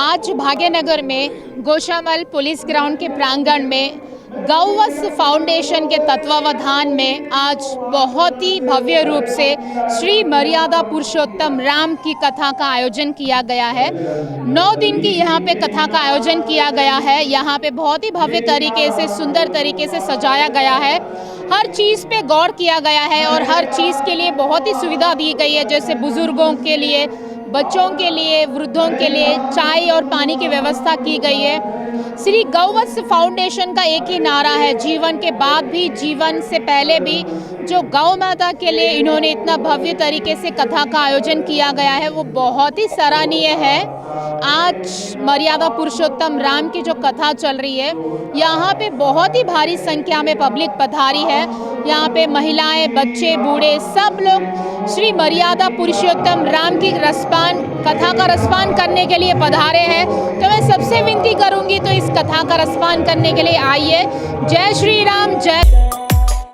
आज भाग्यनगर में Goshamahal police ground के प्रांगण में गौवत्स फाउंडेशन के तत्वावधान में आज बहुत ही भव्य रूप से श्री मर्यादा पुरुषोत्तम राम की कथा का आयोजन किया गया है। 9 दिन की यहाँ पे कथा का आयोजन किया गया है। यहाँ पे बहुत ही भव्य तरीके से, सुंदर तरीके से सजाया गया है। हर चीज़ पे गौर किया गया है और हर चीज़ के लिए बहुत ही सुविधा दी गई है, जैसे बुजुर्गों के लिए, बच्चों के लिए, वृद्धों के लिए चाय और पानी की व्यवस्था की गई है। श्री गौवत्स फाउंडेशन का एक ही नारा है, जीवन के बाद भी, जीवन से पहले भी। जो गौ माता के लिए इन्होंने इतना भव्य तरीके से कथा का आयोजन किया गया है वो बहुत ही सराहनीय है। आज मर्यादा पुरुषोत्तम राम की जो कथा चल रही है, यहाँ पे बहुत ही भारी संख्या में पब्लिक पधारी है। यहाँ पे महिलाएं, बच्चे, बूढ़े सब लोग श्री मर्यादा पुरुषोत्तम राम की कथा का रसपान करने के लिए पधारे हैं। तो मैं सबसे विनती करूंगी तो इस कथा का रसपान करने के लिए आइए। जय श्री राम, जय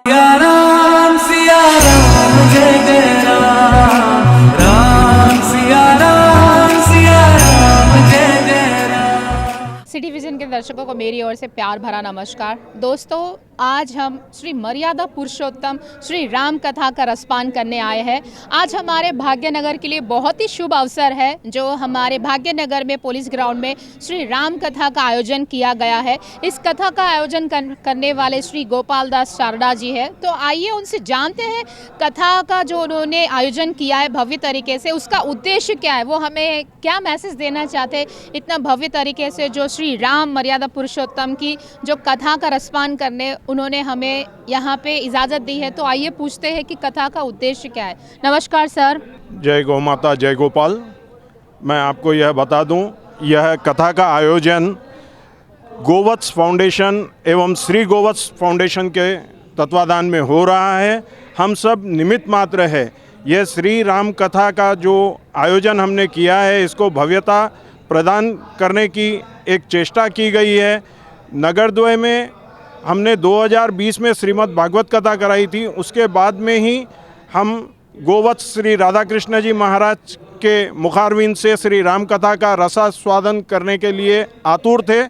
राम, सिया राम, जय जय राम, राम सिया राम, सिया राम, जय जय राम। सिटी विजन के दर्शकों को मेरी ओर से प्यार भरा नमस्कार। दोस्तों, आज हम श्री मर्यादा पुरुषोत्तम श्री राम कथा का रसपान करने आए हैं। आज हमारे भाग्यनगर के लिए बहुत ही शुभ अवसर है, जो हमारे भाग्यनगर में पुलिस ग्राउंड में श्री राम कथा का आयोजन किया गया है। इस कथा का आयोजन करने वाले श्री गोपाल दास शारदा जी है। तो आइए उनसे जानते हैं कथा का जो उन्होंने आयोजन किया है भव्य तरीके से, उसका उद्देश्य क्या है, वो हमें क्या मैसेज देना चाहते हैं इतना भव्य तरीके से जो श्री राम मर्यादा पुरुषोत्तम की जो कथा का रसपान करने उन्होंने हमें यहाँ पे इजाज़त दी है। तो आइए पूछते हैं कि कथा का उद्देश्य क्या है। नमस्कार सर। जय गौ माता, जय गोपाल। मैं आपको यह बता दूं, यह कथा का आयोजन गौवत्स फाउंडेशन एवं श्री गौवत्स फाउंडेशन के तत्वाधान में हो रहा है। हम सब निमित्त मात्र है। यह श्री राम कथा का जो आयोजन हमने किया है, इसको भव्यता प्रदान करने की एक चेष्टा की गई है। नगरद्वय में हमने 2020 में श्रीमद् भागवत कथा कराई थी। उसके बाद में ही हम गौवत्स श्री राधा कृष्ण जी महाराज के मुखारविंद से श्री राम कथा का रसास्वादन करने के लिए आतुर थे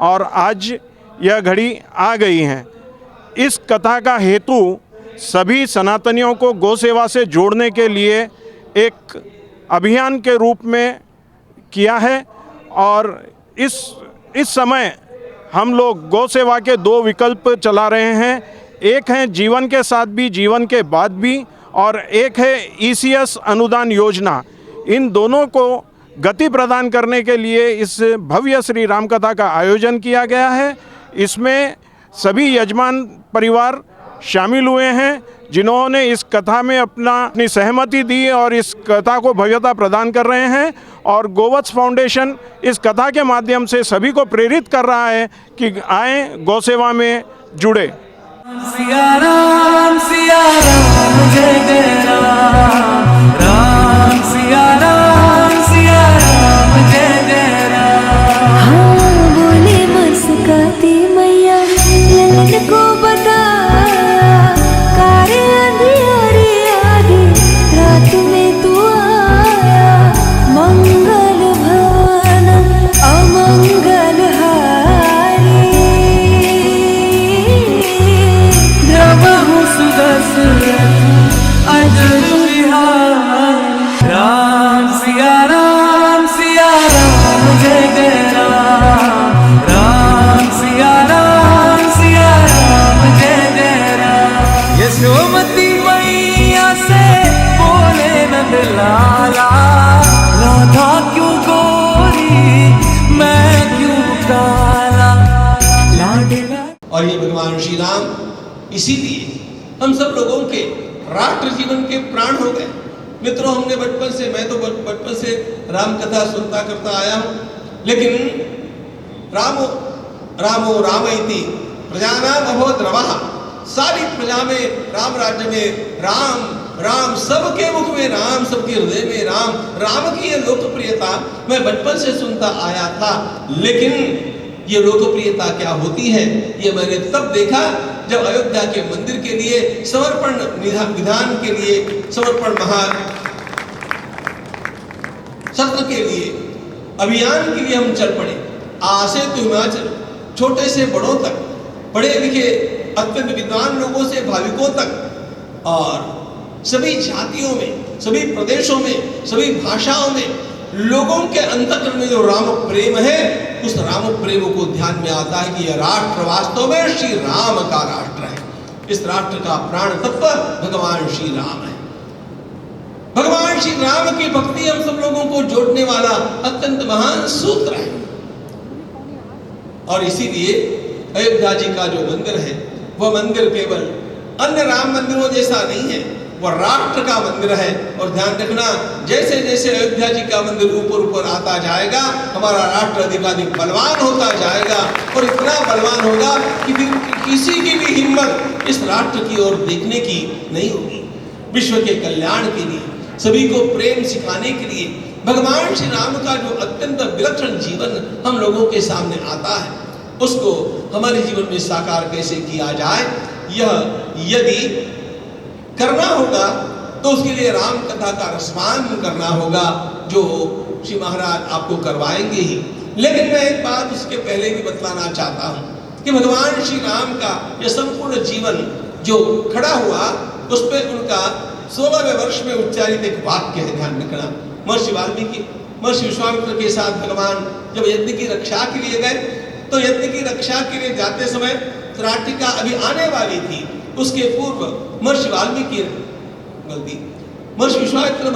और आज यह घड़ी आ गई है। इस कथा का हेतु सभी सनातनियों को गौ सेवा से जोड़ने के लिए एक अभियान के रूप में किया है। और इस समय हम लोग गौ सेवा के 2 विकल्प चला रहे हैं। एक है जीवन के साथ भी, जीवन के बाद भी, और एक है ECS अनुदान योजना। इन दोनों को गति प्रदान करने के लिए इस भव्य श्री राम कथा का आयोजन किया गया है। इसमें सभी यजमान परिवार शामिल हुए हैं, जिन्होंने इस कथा में अपनी सहमति दी और इस कथा को भव्यता प्रदान कर रहे हैं। और गौवत्स फाउंडेशन इस कथा के माध्यम से सभी को प्रेरित कर रहा है कि आए गौ सेवा में जुड़े। सिया राम, जय जय राम, राम सिया राम, सिया राम, जय जय राम। हाँ बोले मुस्काती मैया, ललन को बता रात में तू आया, मंगल भवन अमंगल हारी, द्रवहु सुदर्शन अजर विहार। राम सिया राम, सिया राम, जय जय राम, राम सिया राम, सिया राम, जय जय राम। यशोमती मैया से बोले नंद लाला, राधा क्यों गोरी, मैं क्यों काला, लाडला। और ये भगवान श्री राम इसीलिए हम सब लोगों के राष्ट्र जीवन के प्राण हो गए। मित्रों, हमने बचपन से, मैं तो बचपन से राम कथा सुनता करता आया हूँ, लेकिन रामो रामो रामैति प्रजानाम अभवत् रवः। सारी प्रजा में, राम राज्य में राम राम, सबके मुख में राम, सबके हृदय में राम। राम की ये लोकप्रियता मैं बचपन से सुनता आया था, लेकिन ये लोकप्रियता क्या होती है ये मैंने तब देखा जब अयोध्या के मंदिर के लिए समर्पण विधान के लिए समर्पण सत्र के लिए अभियान के लिए हम चल पड़े। आज से तो हिमाचल, छोटे से बड़ों तक, पढ़े लिखे अत्यंत विद्वान लोगों से भाविकों तक, और सभी जातियों में, सभी प्रदेशों में, सभी भाषाओं में लोगों के अंतःकरण में जो राम प्रेम है, उस राम प्रेम को ध्यान में आता है कि यह राष्ट्र वास्तव में श्री राम का राष्ट्र है। इस राष्ट्र का प्राण तत्व भगवान श्री राम है। भगवान श्री राम की भक्ति हम सब लोगों को जोड़ने वाला अत्यंत महान सूत्र है। और इसीलिए अयोध्या जी का जो मंदिर है, वह मंदिर केवल अन्य राम मंदिरों जैसा नहीं है, वह राष्ट्र का मंदिर है। और ध्यान रखना, जैसे जैसे अयोध्या जी का मंदिर ऊपर ऊपर आता जाएगा, हमारा राष्ट्र अधिकाधिक बलवान होता जाएगा, और इतना बलवान होगा कि किसी की भी हिम्मत इस राष्ट्र की ओर देखने की नहीं होगी। विश्व के कल्याण के लिए, सभी को प्रेम सिखाने के लिए भगवान श्री राम का जो अत्यंत विलक्षण जीवन हम लोगों के सामने आता है, उसको हमारे जीवन में साकार कैसे किया जाए, यह यदि करना होगा तो उसके लिए राम कथा का रसपान करना होगा, जो श्री महाराज आपको करवाएंगे ही। लेकिन मैं एक बात उसके पहले भी बतलाना चाहता हूं कि भगवान श्री राम का यह संपूर्ण जीवन जो खड़ा हुआ, उस पर उनका 16वें वर्ष में उच्चारित एक वाक्य है, ध्यान रखना। महर्षि वाल्मीकि, महर्षि विश्वामित्र के साथ भगवान जब यज्ञ की रक्षा के लिए गए, तो यज्ञ की रक्षा के लिए जाते समय त्राटिका अभी आने वाली थी। उसके पूर्व महर्षि वाल्मीकि महर्षि विश्वामित्र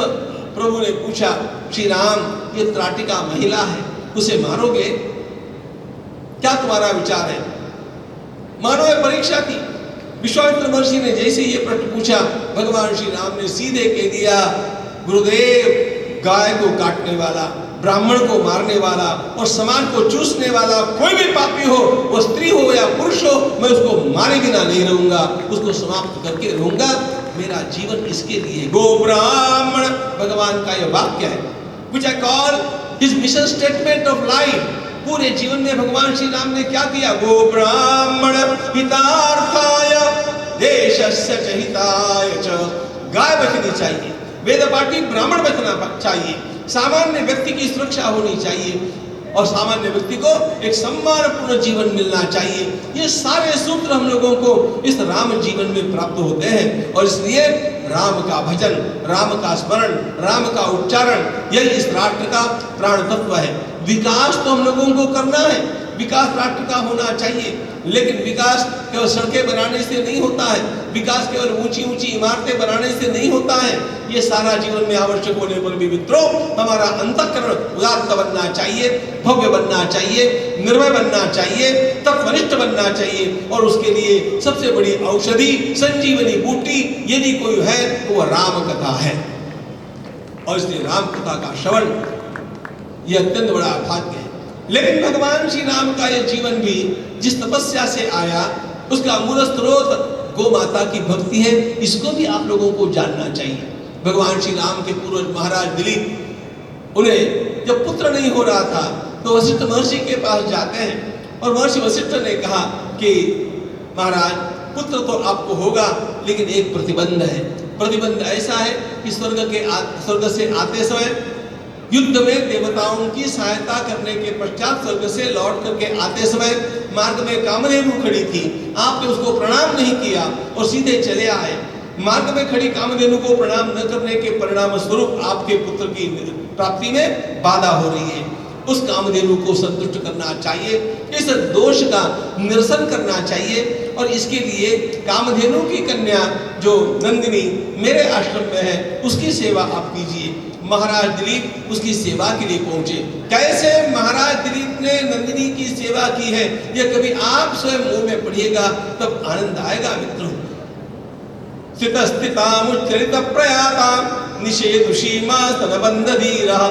प्रभु ने पूछा, श्री राम, ये त्राटिका महिला है, उसे मारोगे? क्या तुम्हारा विचार है? मानो ये परीक्षा थी। विश्वामित्र महर्षि ने जैसे ये प्रश्न पूछा, भगवान श्री राम ने सीधे कह दिया, गुरुदेव, गाय को काटने वाला, ब्राह्मण को मारने वाला और समाज को चूसने वाला कोई भी पापी हो, वो स्त्री हो या पुरुष हो, मैं उसको मारे बिना नहीं रहूंगा, उसको समाप्त करके रहूंगा। मेरा जीवन इसके लिए। गो ब्राह्मण भगवान का यह वाक्य है, which I call his mission statement of life। पूरे जीवन में भगवान श्री राम ने क्या किया? गो ब्राह्मण हितार्थाय देशस्य च हिताय च। गाय बचनी चाहिए, वेदपाठी ब्राह्मण बचना चाहिए, सामान्य व्यक्ति की सुरक्षा होनी चाहिए, और सामान्य व्यक्ति को एक सम्मानपूर्ण जीवन मिलना चाहिए। ये सारे सूत्र हम लोगों को इस राम जीवन में प्राप्त होते हैं, और इसलिए राम का भजन, राम का स्मरण, राम का उच्चारण, यही इस राष्ट्र का प्राण तत्व है। विकास तो हम लोगों को करना है, विकास राष्ट्र का होना चाहिए, लेकिन विकास केवल सड़कें बनाने से नहीं होता है, विकास केवल ऊंची ऊंची इमारतें बनाने से नहीं होता है। ये सारा जीवन में आवश्यक होने पर भी मित्रों, हमारा अंतःकरण उदात्त बनना चाहिए, भव्य बनना चाहिए, निर्भय बनना चाहिए, तत्वनिष्ठ बनना चाहिए, और उसके लिए सबसे बड़ी औषधि, संजीवनी बूटी यदि कोई है तो वह राम कथा है। और इसलिए राम कथा का श्रवण यह अत्यंत बड़ा भाग्य है। लेकिन भगवान श्री राम का यह जीवन भी जिस तपस्या से आया, उसका मूल स्रोत गो माता की भक्ति है। इसको भी आप लोगों को जानना चाहिए। भगवान श्री राम के पूर्वज महाराज दिलीप, उन्हें जब पुत्र नहीं हो रहा था तो वशिष्ठ महर्षि के पास जाते हैं, और महर्षि वशिष्ठ ने कहा कि महाराज, पुत्र तो आपको होगा, लेकिन एक प्रतिबंध है। प्रतिबंध ऐसा है कि स्वर्ग से आते समय युद्ध में देवताओं की सहायता करने के पश्चात स्वर्ग से लौट करके आते समय मार्ग में कामधेनु खड़ी थी, आपने उसको प्रणाम नहीं किया और सीधे चले आए। मार्ग में खड़ी कामधेनु को प्रणाम न करने के परिणाम स्वरूप आपके पुत्र की प्राप्ति में बाधा हो रही है। उस कामधेनु को संतुष्ट करना चाहिए, इस दोष का निरसन करना चाहिए, और इसके लिए कामधेनु की कन्या जो नंदिनी मेरे आश्रम में है, उसकी सेवा आप कीजिए। महाराज दिलीप उसकी सेवा के लिए पहुंचे। कैसे महाराज दिलीप ने नंदिनी की सेवा की है, यह कभी आप स्वयं मुंह में पढ़िएगा, तब आनंद आएगा मित्रों। स्थितस्थितामुच्चरित प्रयातां निषेधुषीमा स्तनबन्धधीरः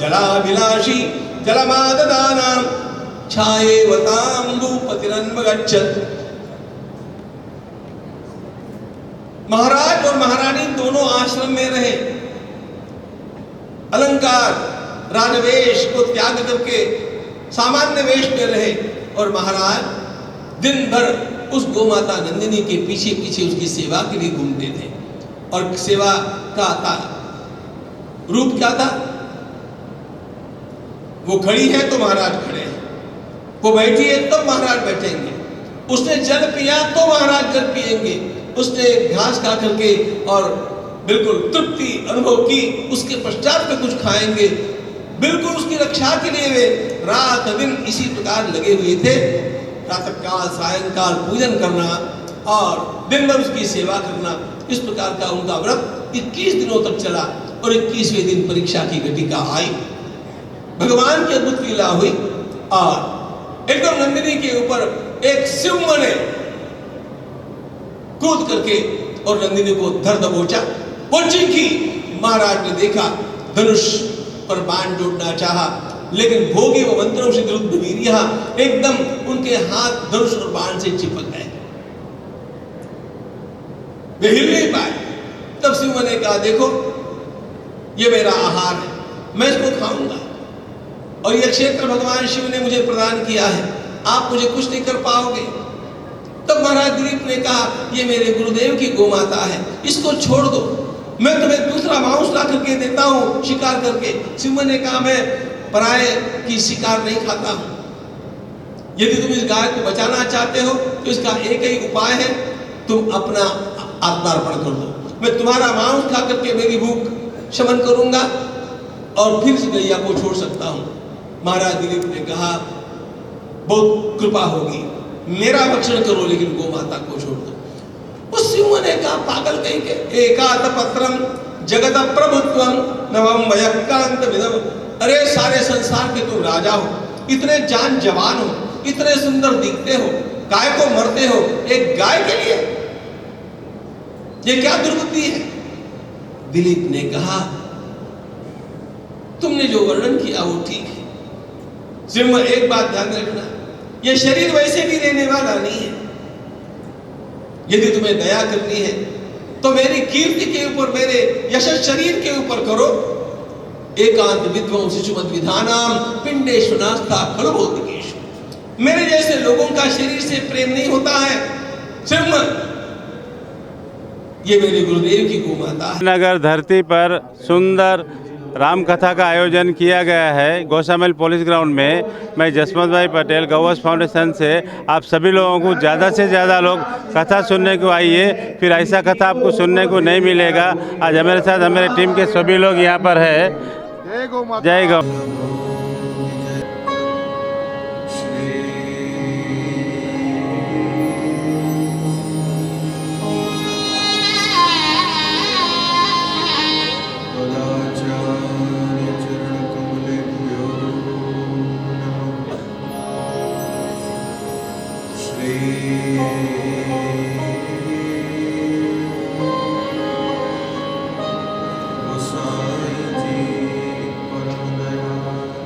जलाभिलाषी जलमाददानां छायेवतां भूपतिरन्वगच्छत्। महाराज और महारानी दोनों आश्रम में रहे, अलंकार राजवेश को त्याग करके सामान्य वेश में रहे, और महाराज दिन भर उस गोमाता नंदिनी के पीछे पीछे उसकी सेवा के लिए घूमते थे। और सेवा का रूप क्या था? वो खड़ी है तो महाराज खड़े हैं, वो बैठी है तो महाराज बैठेंगे, उसने जल पिया तो महाराज जल पिएंगे, उसने घास खा करके और बिल्कुल तृप्ति अनुभव की, उसके पश्चात में कुछ खाएंगे। बिल्कुल उसकी रक्षा के लिए वे रात दिन इसी प्रकार लगे हुए थे। प्रातःकाल सायंकाल पूजन करना और दिन भर उसकी सेवा करना, इस प्रकार का उनका व्रत 21 दिनों तक चला। और 21वें दिन परीक्षा की घटिका आई, भगवान की अद्भुत लीला हुई और एकदम नंदिनी के ऊपर एक सिंह ने कूद करके और नंदिनी को धर दबोचा, वो चीखी। महाराज ने देखा, धनुष पर बाण जोड़ना चाहा, लेकिन भोगी व मंत्रों से विरुद्ध वीर्य एकदम उनके हाथ धनुष और बाण से चिपक गए, वे हिल नहीं पाए। तब सिंह ने कहा, देखो ये मेरा आहार है, मैं इसको खाऊंगा और यह क्षेत्र भगवान शिव ने मुझे प्रदान किया है, आप मुझे कुछ नहीं कर पाओगे। तब महाराज दिलीप ने कहा, ये मेरे गुरुदेव की गोमाता है, इसको छोड़ दो, मैं तुम्हें दूसरा मांस ला करके देता हूं शिकार करके। सिंह ने कहा, मैं पराये की शिकार नहीं खाता हूं, यदि तुम इस गाय को बचाना चाहते हो तो इसका एक ही उपाय है, तुम अपना आत्मार्पण कर दो, मैं तुम्हारा मांस खा करके मेरी भूख शमन करूंगा और फिर इस गैया को छोड़ सकता हूं। महाराज दिलीप ने कहा, बहुत कृपा होगी, मेरा भक्षण करो लेकिन गौ माता को छोड़ दो। उस सिंह ने कहा, पागल कहीं के, एकात पत्रम जगत प्रभुत्वम नवम वयक्रांत विदम। अरे सारे संसार के तुम राजा हो, इतने जान जवान हो, इतने सुंदर दिखते हो, गाय को मरते हो एक गाय के लिए, ये क्या दुर्बुद्धि है। दिलीप ने कहा, तुमने जो वर्णन किया वो ठीक है, सिंह एक बात ध्यान रखना, यह शरीर वैसे भी रहने वाला नहीं है, यदि तुम्हें दया करनी है तो मेरी कीर्ति के ऊपर, मेरे यशस शरीर के ऊपर करो। एकांत विद्वं शिशुमत विधानाम पिंडेषु नास्ता खलु भौतिकेषु। मेरे जैसे लोगों का शरीर से प्रेम नहीं होता है। सिंह, ये मेरे गुरुदेव की गोमाता है। नगर धरती पर सुंदर राम कथा का आयोजन किया गया है गौशामल पुलिस ग्राउंड में। मैं जसवंत भाई पटेल गौवंश फाउंडेशन से आप सभी लोगों को ज़्यादा से ज़्यादा लोग कथा सुनने को आइए, फिर ऐसा कथा आपको सुनने को नहीं मिलेगा। आज हमारे साथ हमारे टीम के सभी लोग यहाँ पर है। जय गौ। गोसाई जी परम दयाल।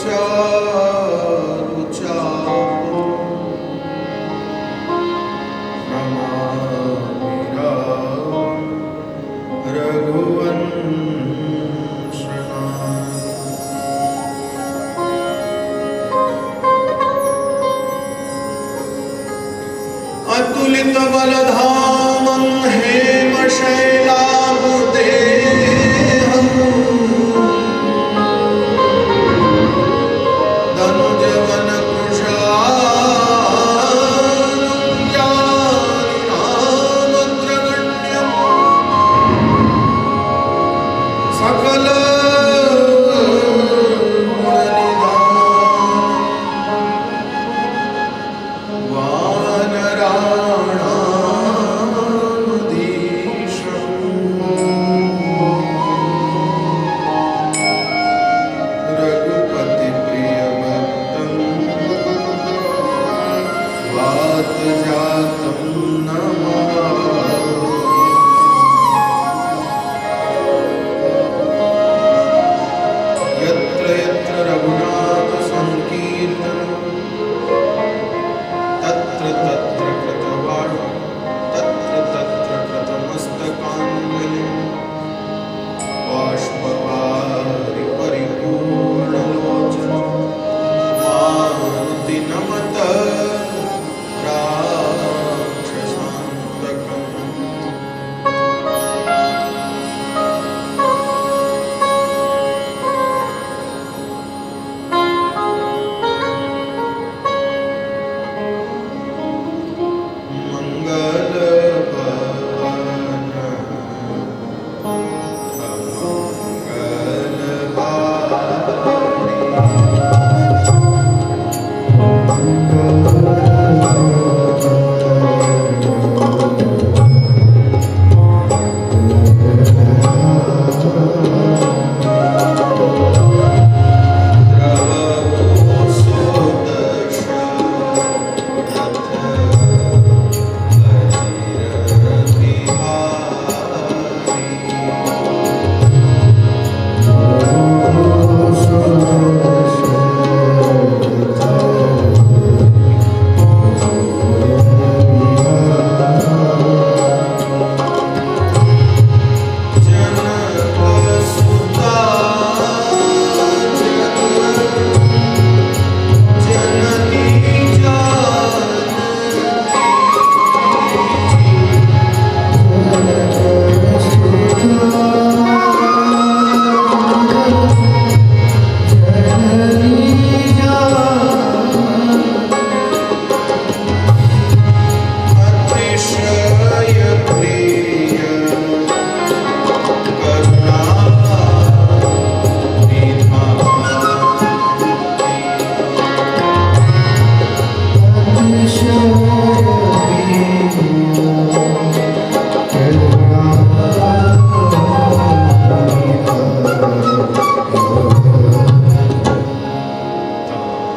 चारु चापो नमामि राम रघुवंशनाथ। अतुलित बलधामं हेमशैलाभुदेहं धनुजवन कृशानं ज्ञानिनामग्रगण्यं सकल रघुपति प्रिय भक्तं वात जातं नमामि। यत्र यत्र रघुनाथ संकीर्तनं तत्र तत्र कृतवाणं तत्र तत्र कृतमस्तकाञ्जलिं बाष्पवारि परिपूर्णलोचनं मारुति नमत राक्षसान्तकम्।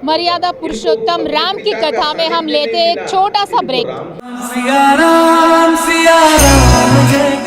मर्यादा पुरुषोत्तम राम की कथा में हम लेते हैं एक छोटा सा ब्रेक। सिया राम जय